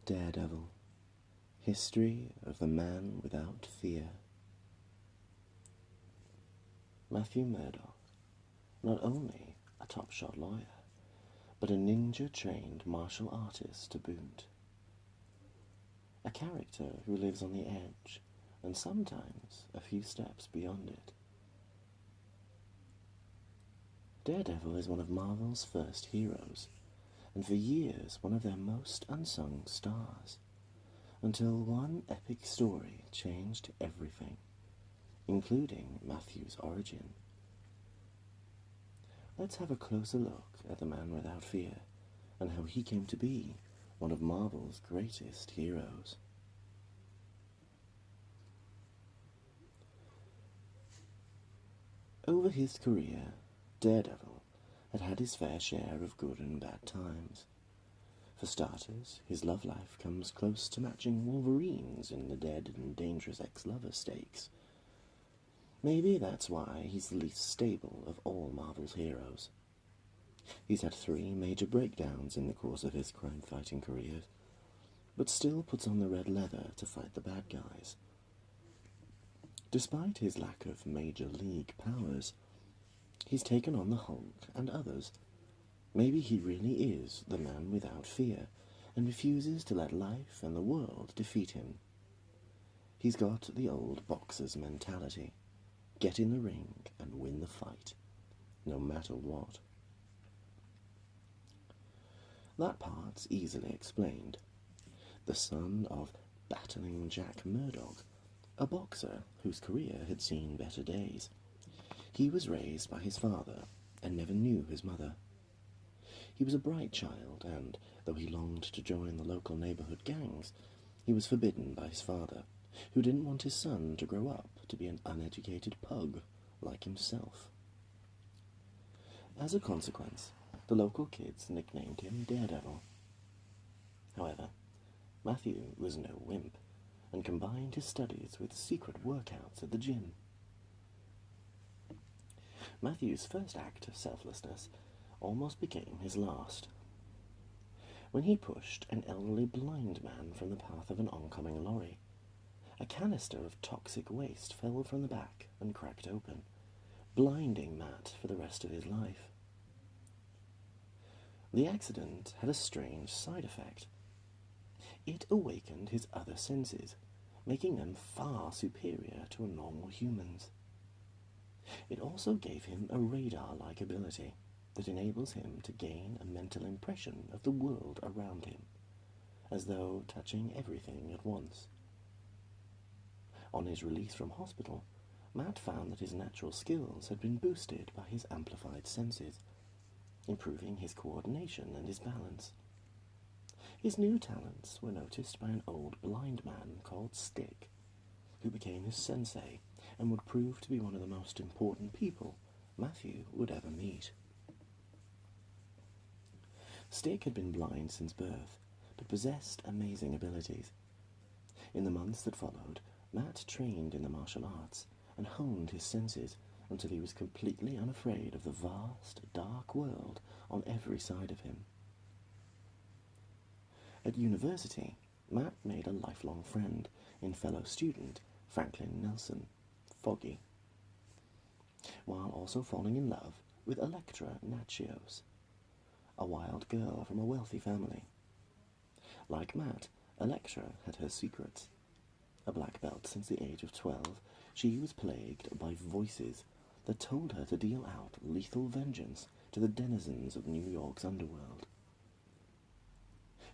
Daredevil, History of the Man Without Fear. Matthew Murdock, not only a top-shot lawyer, but a ninja-trained martial artist to boot. A character who lives on the edge, and sometimes a few steps beyond it. Daredevil is one of Marvel's first heroes, and for years one of their most unsung stars, until one epic story changed everything, including Matthew's origin. Let's have a closer look at the Man Without Fear, and how he came to be one of Marvel's greatest heroes. Over his career, Daredevil had had his fair share of good and bad times. For starters, his love life comes close to matching Wolverine's in the Dead and Dangerous Ex-Lover stakes. Maybe that's why he's the least stable of all Marvel's heroes. He's had 3 major breakdowns in the course of his crime-fighting career, but still puts on the red leather to fight the bad guys. Despite his lack of major league powers, he's taken on the Hulk and others. Maybe he really is the man without fear, and refuses to let life and the world defeat him. He's got the old boxer's mentality. Get in the ring and win the fight, no matter what. That part's easily explained. The son of battling Jack Murdock, a boxer whose career had seen better days. He was raised by his father and never knew his mother. He was a bright child, and though he longed to join the local neighborhood gangs, he was forbidden by his father, who didn't want his son to grow up to be an uneducated pug like himself. As a consequence, the local kids nicknamed him Daredevil. However, Matthew was no wimp, and combined his studies with secret workouts at the gym. Matthew's first act of selflessness almost became his last. When he pushed an elderly blind man from the path of an oncoming lorry, a canister of toxic waste fell from the back and cracked open, blinding Matt for the rest of his life. The accident had a strange side effect. It awakened his other senses, making them far superior to normal humans. It also gave him a radar-like ability that enables him to gain a mental impression of the world around him, as though touching everything at once. On his release from hospital, Matt found that his natural skills had been boosted by his amplified senses, improving his coordination and his balance. His new talents were noticed by an old blind man called Stick, who became his sensei and would prove to be one of the most important people Matthew would ever meet. Stick had been blind since birth, but possessed amazing abilities. In the months that followed, Matt trained in the martial arts and honed his senses until he was completely unafraid of the vast, dark world on every side of him. At university, Matt made a lifelong friend in fellow student Franklin Nelson, Foggy, while also falling in love with Electra Natchios, a wild girl from a wealthy family. Like Matt, Electra had her secrets. A black belt since the age of 12, she was plagued by voices that told her to deal out lethal vengeance to the denizens of New York's underworld.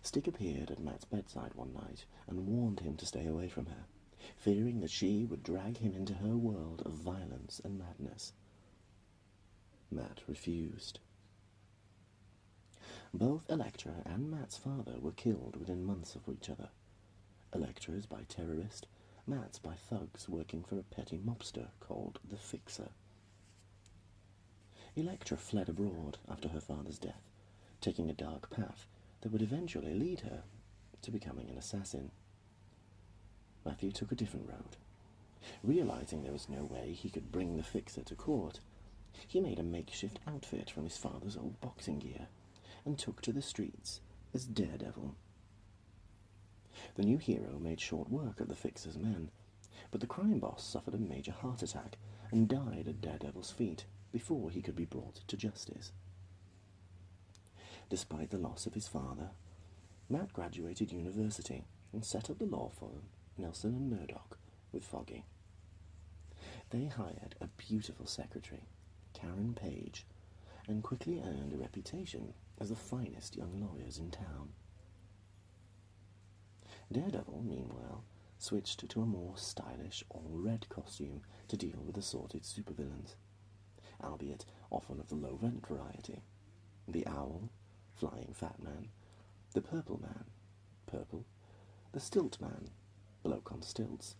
Stick appeared at Matt's bedside one night and warned him to stay away from her, fearing that she would drag him into her world of violence and madness. Matt refused. Both Electra and Matt's father were killed within months of each other. Electra's by terrorists, Matt's by thugs working for a petty mobster called the Fixer. Electra fled abroad after her father's death, taking a dark path that would eventually lead her to becoming an assassin. Matthew took a different road. Realizing there was no way he could bring the Fixer to court, he made a makeshift outfit from his father's old boxing gear and took to the streets as Daredevil. The new hero made short work of the Fixer's men, but the crime boss suffered a major heart attack and died at Daredevil's feet before he could be brought to justice. Despite the loss of his father, Matt graduated university and set up the law firm Nelson and Murdock with Foggy. They hired a beautiful secretary, Karen Page, and quickly earned a reputation as the finest young lawyers in town. Daredevil, meanwhile, switched to a more stylish all-red costume to deal with assorted supervillains, albeit often of the low-rent variety. The Owl, Flying Fat Man, the Purple Man, Purple, the Stilt Man, Bloke on Stilts,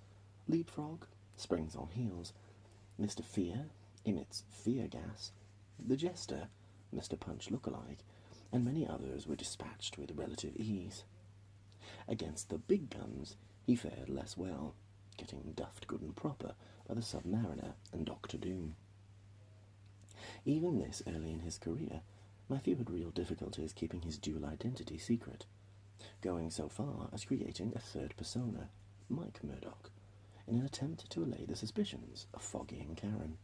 Leapfrog, Springs on Heels, Mr. Fear, emits fear gas, the Jester, Mr. Punch lookalike, and many others were dispatched with relative ease. Against the big guns, he fared less well, getting duffed good and proper by the Submariner and Doctor Doom. Even this early in his career, Matthew had real difficulties keeping his dual identity secret, going so far as creating a third persona, Mike Murdock, in an attempt to allay the suspicions of Foggy and Karen.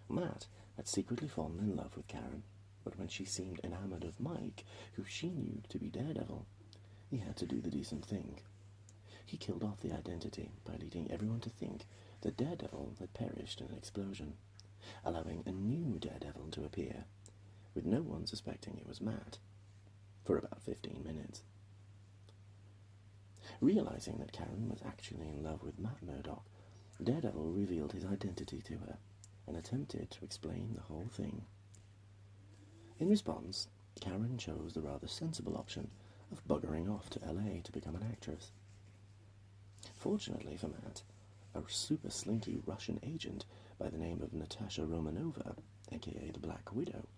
Matt had secretly fallen in love with Karen, but when she seemed enamoured of Mike, who she knew to be Daredevil, he had to do the decent thing. He killed off the identity by leading everyone to think that Daredevil had perished in an explosion, allowing a new Daredevil to appear, with no one suspecting it was Matt, for about 15 minutes. Realizing that Karen was actually in love with Matt Murdock, Daredevil revealed his identity to her and attempted to explain the whole thing. In response, Karen chose the rather sensible option of buggering off to LA to become an actress. Fortunately for Matt, a super slinky Russian agent by the name of Natasha Romanova, aka the Black Widow,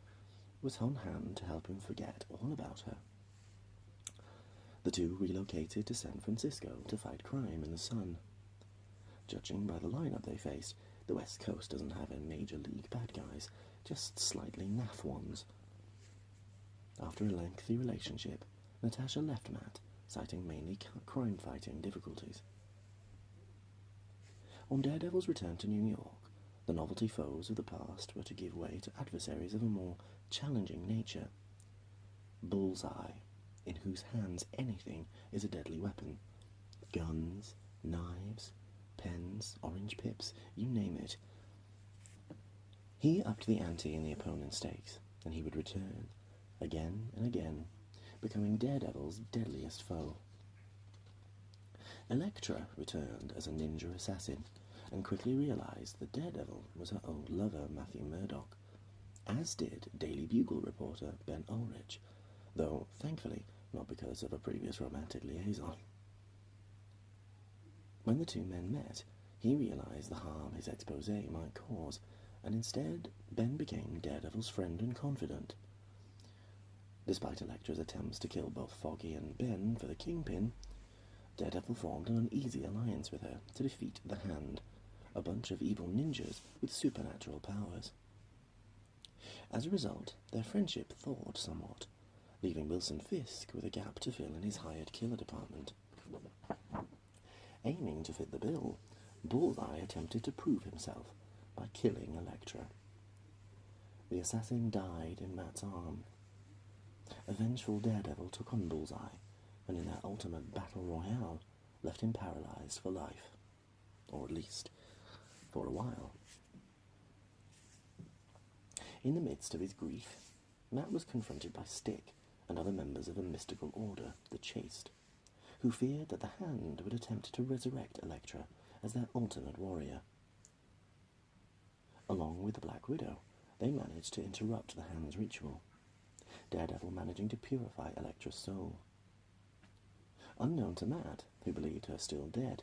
was on hand to help him forget all about her. The two relocated to San Francisco to fight crime in the sun. Judging by the lineup they faced, the West Coast doesn't have a major league bad guys, just slightly naff ones. After a lengthy relationship, Natasha left Matt, citing mainly crime-fighting difficulties. On Daredevil's return to New York, the novelty foes of the past were to give way to adversaries of a more challenging nature. Bullseye, in whose hands anything is a deadly weapon. Guns, knives, pens, orange pips, you name it. He upped the ante in the opponent's stakes, and he would return, again and again, becoming Daredevil's deadliest foe. Elektra returned as a ninja assassin, and quickly realized that Daredevil was her old lover Matthew Murdock, as did Daily Bugle reporter Ben Ulrich, though thankfully not because of a previous romantic liaison. When the two men met, he realized the harm his expose might cause, and instead Ben became Daredevil's friend and confidant. Despite Elektra's attempts to kill both Foggy and Ben for the Kingpin, Daredevil formed an uneasy alliance with her to defeat the Hand, a bunch of evil ninjas with supernatural powers. As a result, their friendship thawed somewhat, leaving Wilson Fisk with a gap to fill in his hired killer department. Aiming to fit the bill, Bullseye attempted to prove himself by killing Elektra. The assassin died in Matt's arm. A vengeful Daredevil took on Bullseye, and in their ultimate battle royale, left him paralyzed for life, or at least for a while. In the midst of his grief, Matt was confronted by Stick and other members of a mystical order, the Chaste, who feared that the Hand would attempt to resurrect Elektra as their ultimate warrior. Along with the Black Widow, they managed to interrupt the Hand's ritual, Daredevil managing to purify Elektra's soul. Unknown to Matt, who believed her still dead,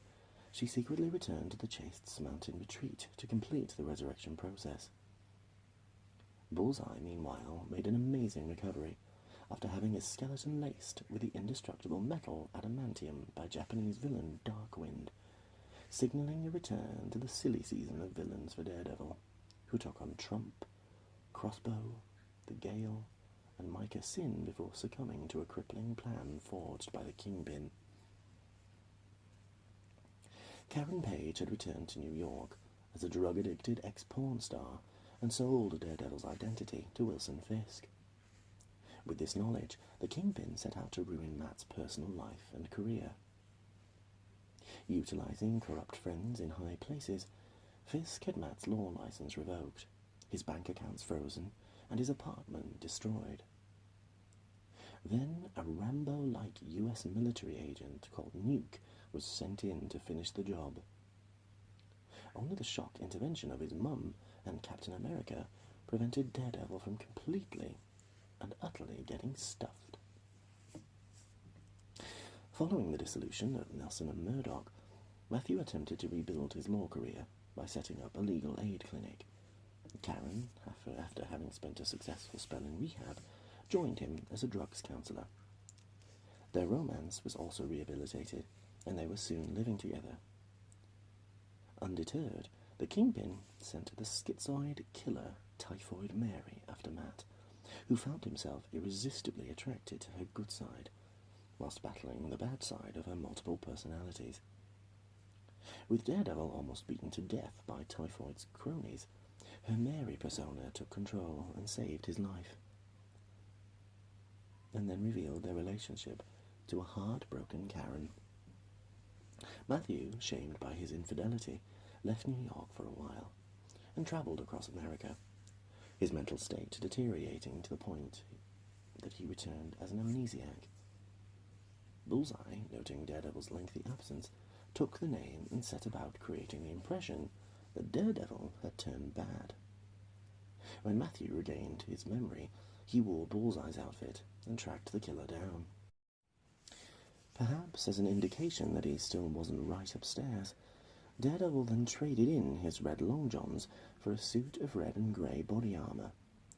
she secretly returned to the Chaste's mountain retreat to complete the resurrection process. Bullseye, meanwhile, made an amazing recovery, after having his skeleton laced with the indestructible metal adamantium by Japanese villain Darkwind, signalling a return to the silly season of villains for Daredevil, who took on Trump, Crossbow, the Gale, and Micah Sin before succumbing to a crippling plan forged by the Kingpin. Karen Page had returned to New York as a drug-addicted ex-porn star and sold Daredevil's identity to Wilson Fisk. With this knowledge, the Kingpin set out to ruin Matt's personal life and career. Utilizing corrupt friends in high places, Fisk had Matt's law license revoked, his bank accounts frozen, and his apartment destroyed. Then a Rambo-like US military agent called Nuke was sent in to finish the job. Only the shocked intervention of his mum and Captain America prevented Daredevil from completely and utterly getting stuffed. Following the dissolution of Nelson and Murdock, Matthew attempted to rebuild his law career by setting up a legal aid clinic. Karen, after having spent a successful spell in rehab, joined him as a drugs counsellor. Their romance was also rehabilitated, and they were soon living together. Undeterred, the Kingpin sent the schizoid killer Typhoid Mary after Matt, who found himself irresistibly attracted to her good side, whilst battling the bad side of her multiple personalities. With Daredevil almost beaten to death by Typhoid's cronies, her Mary persona took control and saved his life, and then revealed their relationship to a heartbroken Karen. Matthew, shamed by his infidelity, left New York for a while and travelled across America, his mental state deteriorating to the point that he returned as an amnesiac. Bullseye, noting Daredevil's lengthy absence, took the name and set about creating the impression that Daredevil had turned bad. When Matthew regained his memory, he wore Bullseye's outfit and tracked the killer down. Perhaps as an indication that he still wasn't right upstairs, Daredevil then traded in his red long johns for a suit of red and grey body armour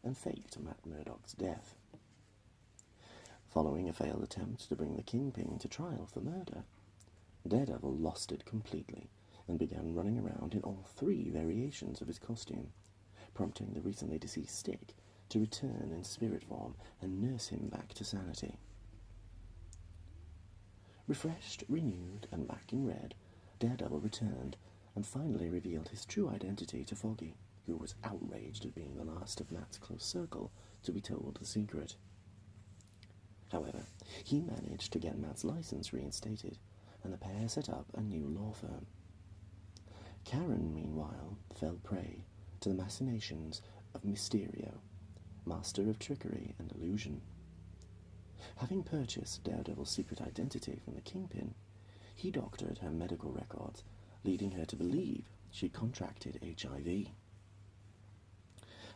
and faked Matt Murdock's death. Following a failed attempt to bring the Kingpin to trial for murder, Daredevil lost it completely and began running around in all three variations of his costume, prompting the recently deceased Stick to return in spirit form and nurse him back to sanity. Refreshed, renewed, and back in red, Daredevil returned and finally revealed his true identity to Foggy, who was outraged at being the last of Matt's close circle to be told the secret. However, he managed to get Matt's license reinstated, and the pair set up a new law firm. Karen, meanwhile, fell prey to the machinations of Mysterio, master of trickery and illusion. Having purchased Daredevil's secret identity from the Kingpin, he doctored her medical records, leading her to believe she'd contracted HIV.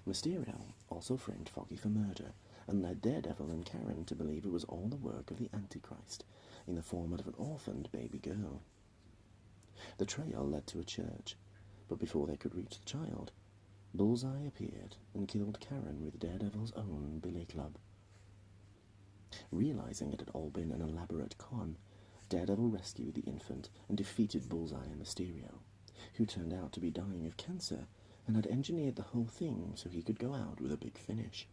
Mysterio also framed Foggy for murder and led Daredevil and Karen to believe it was all the work of the Antichrist, in the form of an orphaned baby girl. The trail led to a church, but before they could reach the child, Bullseye appeared and killed Karen with Daredevil's own billy club. Realizing it had all been an elaborate con, Daredevil rescued the infant and defeated Bullseye and Mysterio, who turned out to be dying of cancer and had engineered the whole thing so he could go out with a big finish.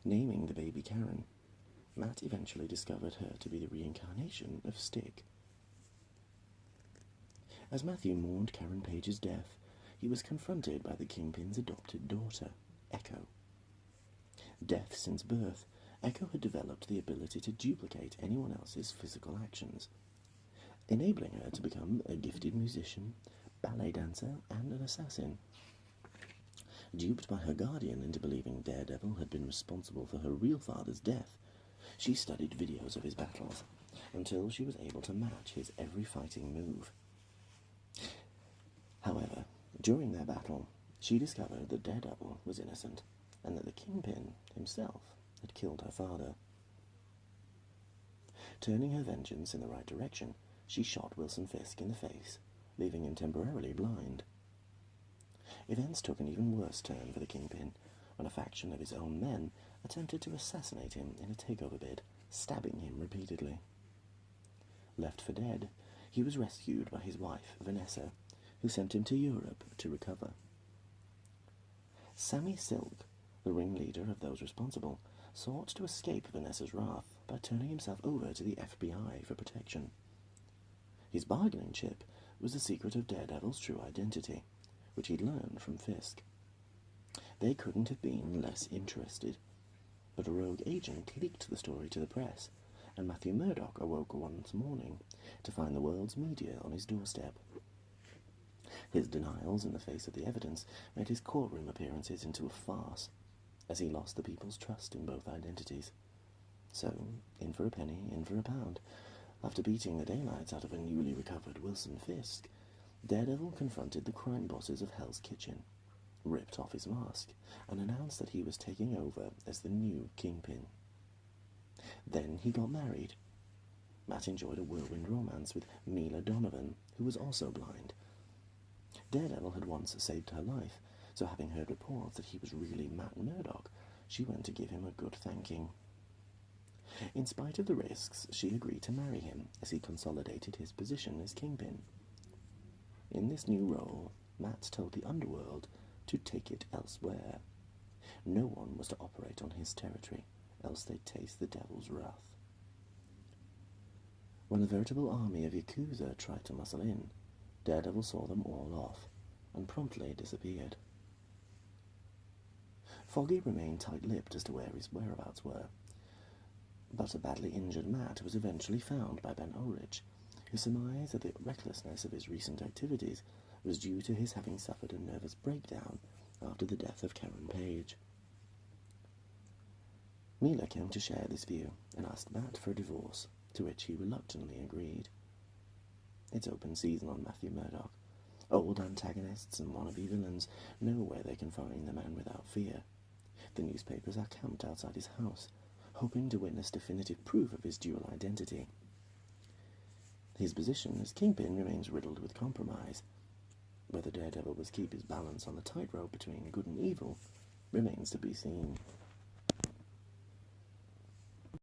Naming the baby Karen, Matt eventually discovered her to be the reincarnation of Stick. As Matthew mourned Karen Page's death, he was confronted by the Kingpin's adopted daughter, Echo. Deaf since birth, Echo had developed the ability to duplicate anyone else's physical actions, enabling her to become a gifted musician, ballet dancer, and an assassin. Duped by her guardian into believing Daredevil had been responsible for her real father's death, she studied videos of his battles until she was able to match his every fighting move. However, during their battle, she discovered that Daredevil was innocent and that the Kingpin himself had killed her father. Turning her vengeance in the right direction, she shot Wilson Fisk in the face, leaving him temporarily blind. Events took an even worse turn for the Kingpin when a faction of his own men attempted to assassinate him in a takeover bid, stabbing him repeatedly. Left for dead, he was rescued by his wife, Vanessa, who sent him to Europe to recover. Sammy Silk, the ringleader of those responsible, sought to escape Vanessa's wrath by turning himself over to the FBI for protection. His bargaining chip was the secret of Daredevil's true identity, which he'd learned from Fisk. They couldn't have been less interested, but a rogue agent leaked the story to the press, and Matthew Murdock awoke one morning to find the world's media on his doorstep. His denials in the face of the evidence made his courtroom appearances into a farce, as he lost the people's trust in both identities. So, in for a penny, in for a pound. After beating the daylights out of a newly recovered Wilson Fisk, Daredevil confronted the crime bosses of Hell's Kitchen, ripped off his mask, and announced that he was taking over as the new Kingpin. Then he got married. Matt enjoyed a whirlwind romance with Mila Donovan, who was also blind. Daredevil had once saved her life, so having heard reports that he was really Matt Murdock, she went to give him a good thanking. In spite of the risks, she agreed to marry him as he consolidated his position as Kingpin. In this new role, Matt told the underworld to take it elsewhere. No one was to operate on his territory, else they'd taste the devil's wrath. When a veritable army of Yakuza tried to muscle in, Daredevil saw them all off, and promptly disappeared. Foggy remained tight-lipped as to where his whereabouts were, but a badly injured Matt was eventually found by Ben Ulrich, who surmised that the recklessness of his recent activities was due to his having suffered a nervous breakdown after the death of Karen Page. Mila came to share this view and asked Matt for a divorce, to which he reluctantly agreed. It's open season on Matthew Murdock. Old antagonists and wannabe villains know where they can find the man without fear. The newspapers are camped outside his house, hoping to witness definitive proof of his dual identity. His position as Kingpin remains riddled with compromise. Whether Daredevil will keep his balance on the tightrope between good and evil remains to be seen.